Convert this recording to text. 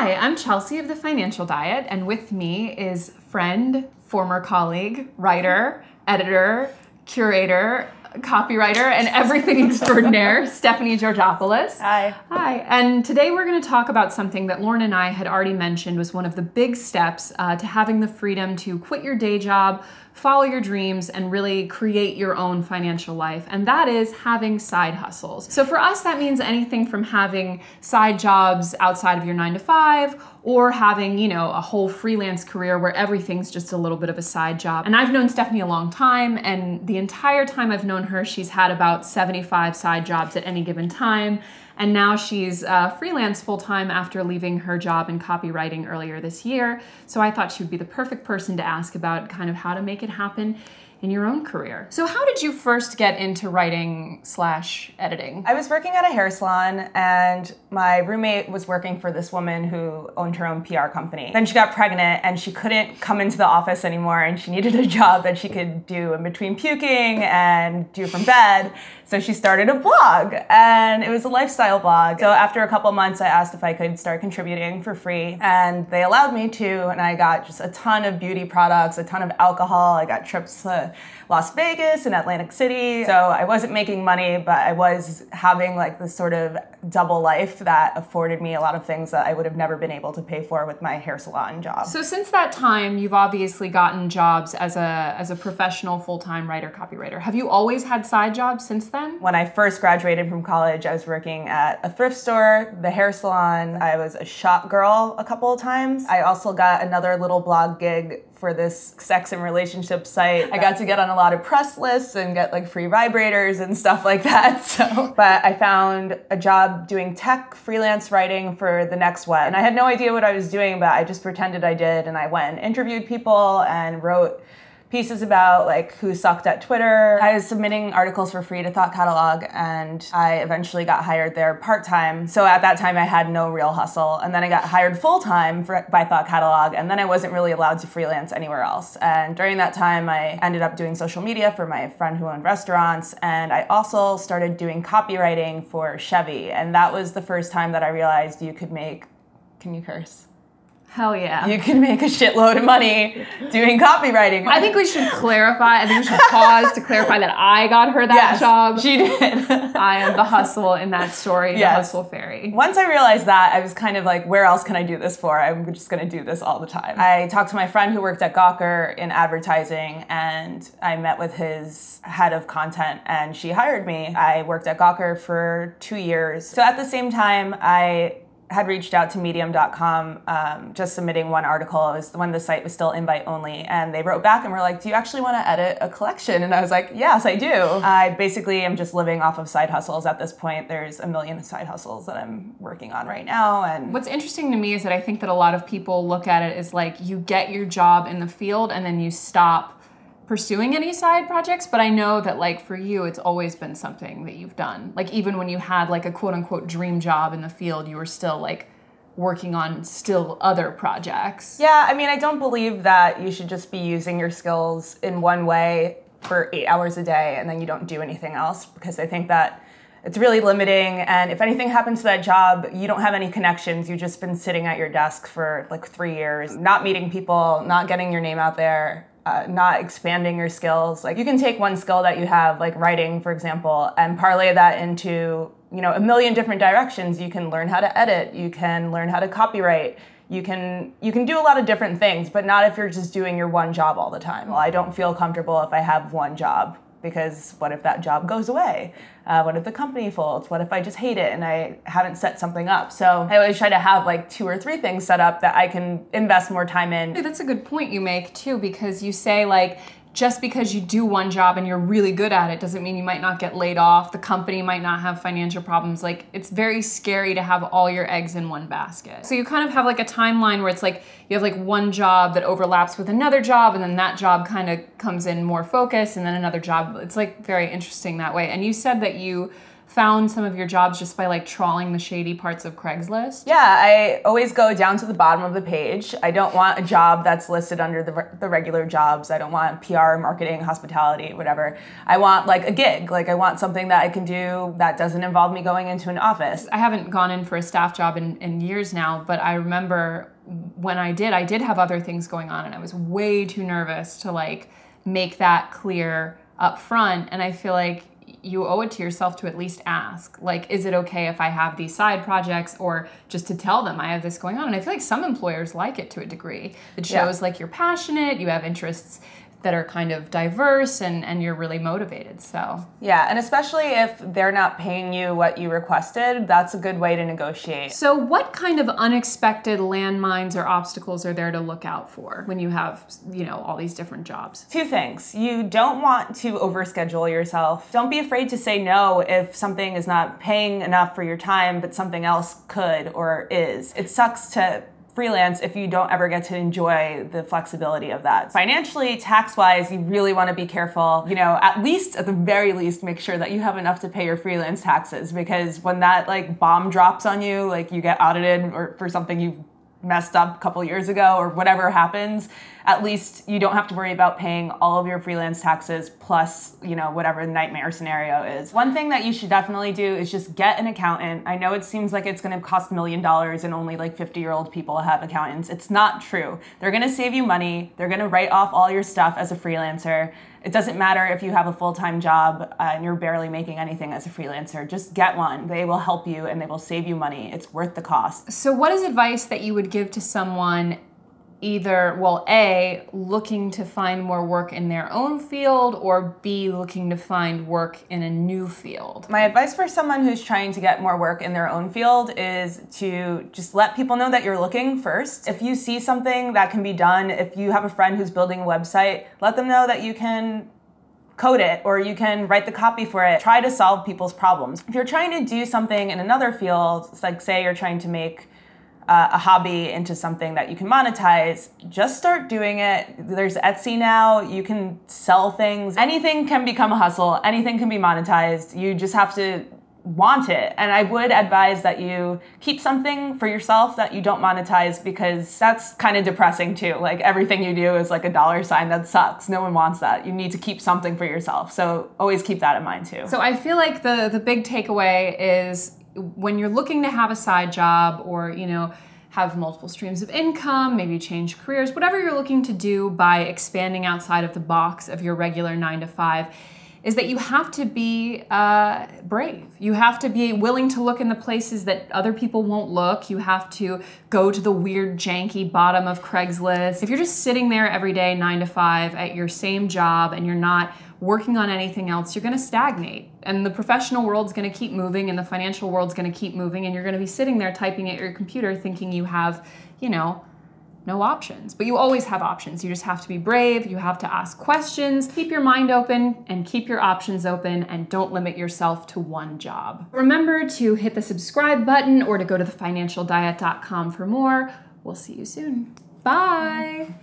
Hi, I'm Chelsea of The Financial Diet, and with me is friend, former colleague, writer, editor, curator, copywriter, and everything extraordinaire, Stephanie Georgopoulos. Hi. Hi. And today we're going to talk about something that Lauren and I had already mentioned was one of the big steps to having the freedom to quit your day job, follow your dreams, and really create your own financial life. And that is having side hustles. So for us, that means anything from having side jobs outside of your 9-to-5 or having, a whole freelance career where everything's just a little bit of a side job. And I've known Stephanie a long time, and the entire time I've known her, she's had about 75 side jobs at any given time. And now she's freelance full-time after leaving her job in copywriting earlier this year. So I thought she would be the perfect person to ask about kind of how to make it happen in your own career. So how did you first get into writing/editing? I was working at a hair salon, and my roommate was working for this woman who owned her own PR company. Then she got pregnant and she couldn't come into the office anymore, and she needed a job that she could do in between puking and do from bed. So she started a blog, and it was a lifestyle blog. So after a couple months, I asked if I could start contributing for free, and they allowed me to, and I got just a ton of beauty products, a ton of alcohol. I got trips to Las Vegas and Atlantic City. So I wasn't making money, but I was having like this sort of double life that afforded me a lot of things that I would have never been able to pay for with my hair salon job. So since that time, you've obviously gotten jobs as a professional full-time writer, copywriter. Have you always had side jobs since then? When I first graduated from college, I was working at a thrift store, the hair salon. I was a shop girl a couple of times. I also got another little blog gig for this sex and relationship site. I got to get on a lot of press lists and get like free vibrators and stuff like that. But I found a job doing tech freelance writing for the Next Web. And I had no idea what I was doing, but I just pretended I did. And I went and interviewed people and wrote pieces about like who sucked at Twitter. I was submitting articles for free to Thought Catalog, and I eventually got hired there part-time. So at that time I had no real hustle, and then I got hired full-time by Thought Catalog, and then I wasn't really allowed to freelance anywhere else. And during that time I ended up doing social media for my friend who owned restaurants, and I also started doing copywriting for Chevy, and that was the first time that I realized you could make, can you curse? Hell yeah. You can make a shitload of money doing copywriting. I think we should clarify. I think we should pause to clarify that I got her that job. She did. I am the hustle in that story, the hustle fairy. Once I realized that, I was kind of like, where else can I do this for? I'm just going to do this all the time. I talked to my friend who worked at Gawker in advertising, and I met with his head of content, and she hired me. I worked at Gawker for 2 years. So at the same time, I had reached out to medium.com, just submitting one article. It was when the site was still invite only, and they wrote back and were like, do you actually want to edit a collection? And I was like, yes, I do. I basically am just living off of side hustles at this point. There's a million side hustles that I'm working on right now. And what's interesting to me is that I think that a lot of people look at it as like you get your job in the field and then you stop pursuing any side projects, but I know that like for you, it's always been something that you've done. Like even when you had like a quote unquote dream job in the field, you were still like working on still other projects. Yeah, I mean, I don't believe that you should just be using your skills in one way for 8 hours a day and then you don't do anything else, because I think that it's really limiting, and if anything happens to that job, you don't have any connections. You've just been sitting at your desk for like 3 years, not meeting people, not getting your name out there, not expanding your skills. Like you can take one skill that you have, like writing, for example, and parlay that into, a million different directions. You can learn how to edit, you can learn how to copyright, you can do a lot of different things, but not if you're just doing your one job all the time. Well, I don't feel comfortable if I have one job, because what if that job goes away? What if the company folds? What if I just hate it and I haven't set something up? So I always try to have like 2 or 3 things set up that I can invest more time in. That's a good point you make too, because you say like, just because you do one job and you're really good at it doesn't mean you might not get laid off. The company might not have financial problems. Like it's very scary to have all your eggs in one basket. So you kind of have like a timeline where it's like you have like one job that overlaps with another job, and then that job kind of comes in more focused, and then another job. It's like very interesting that way. And you said that you found some of your jobs just by like trawling the shady parts of Craigslist? Yeah, I always go down to the bottom of the page. I don't want a job that's listed under the regular jobs. I don't want PR, marketing, hospitality, whatever. I want like a gig. Like I want something that I can do that doesn't involve me going into an office. I haven't gone in for a staff job in years now, but I remember when I did have other things going on and I was way too nervous to like make that clear up front. And I feel like you owe it to yourself to at least ask, like, is it okay if I have these side projects, or just to tell them I have this going on? And I feel like some employers like it to a degree. It shows like you're passionate, you have interests that are kind of diverse, and you're really motivated, so. Yeah, and especially if they're not paying you what you requested, that's a good way to negotiate. So what kind of unexpected landmines or obstacles are there to look out for when you have, you know, all these different jobs? Two things. You don't want to overschedule yourself. Don't be afraid to say no if something is not paying enough for your time, but something else could or is. It sucks to freelance if you don't ever get to enjoy the flexibility of that. Financially, tax-wise, you really want to be careful. You know, at the very least, make sure that you have enough to pay your freelance taxes, because when that like bomb drops on you, like you get audited or for something you messed up a couple years ago or whatever happens, at least you don't have to worry about paying all of your freelance taxes plus, you know, whatever the nightmare scenario is. One thing that you should definitely do is just get an accountant. I know it seems like it's going to cost $1 million and only like 50-year-old people have accountants. It's not true. They're going to save you money. They're going to write off all your stuff as a freelancer. It doesn't matter if you have a full-time job and you're barely making anything as a freelancer. Just get one. They will help you and they will save you money. It's worth the cost. So what is advice that you would give to someone either, well, A, looking to find more work in their own field, or B, looking to find work in a new field? My advice for someone who's trying to get more work in their own field is to just let people know that you're looking first. If you see something that can be done, if you have a friend who's building a website, let them know that you can code it or you can write the copy for it. Try to solve people's problems. If you're trying to do something in another field, it's like say you're trying to make a hobby into something that you can monetize, just start doing it. There's Etsy now, you can sell things. Anything can become a hustle, anything can be monetized. You just have to want it. And I would advise that you keep something for yourself that you don't monetize, because that's kind of depressing too. Like everything you do is like a dollar sign. That sucks. No one wants that. You need to keep something for yourself. So always keep that in mind too. So I feel like the big takeaway is when you're looking to have a side job or, you know, have multiple streams of income, maybe change careers, whatever you're looking to do by expanding outside of the box of your regular 9-to-5, is that you have to be brave. You have to be willing to look in the places that other people won't look. You have to go to the weird, janky bottom of Craigslist. If you're just sitting there every day, 9-to-5, at your same job, and you're not working on anything else, you're gonna stagnate. And the professional world's gonna keep moving, and the financial world's gonna keep moving, and you're gonna be sitting there typing at your computer thinking you have, you know, no options. But you always have options. You just have to be brave, you have to ask questions, keep your mind open, and keep your options open, and don't limit yourself to one job. Remember to hit the subscribe button or to go to thefinancialdiet.com for more. We'll see you soon. Bye.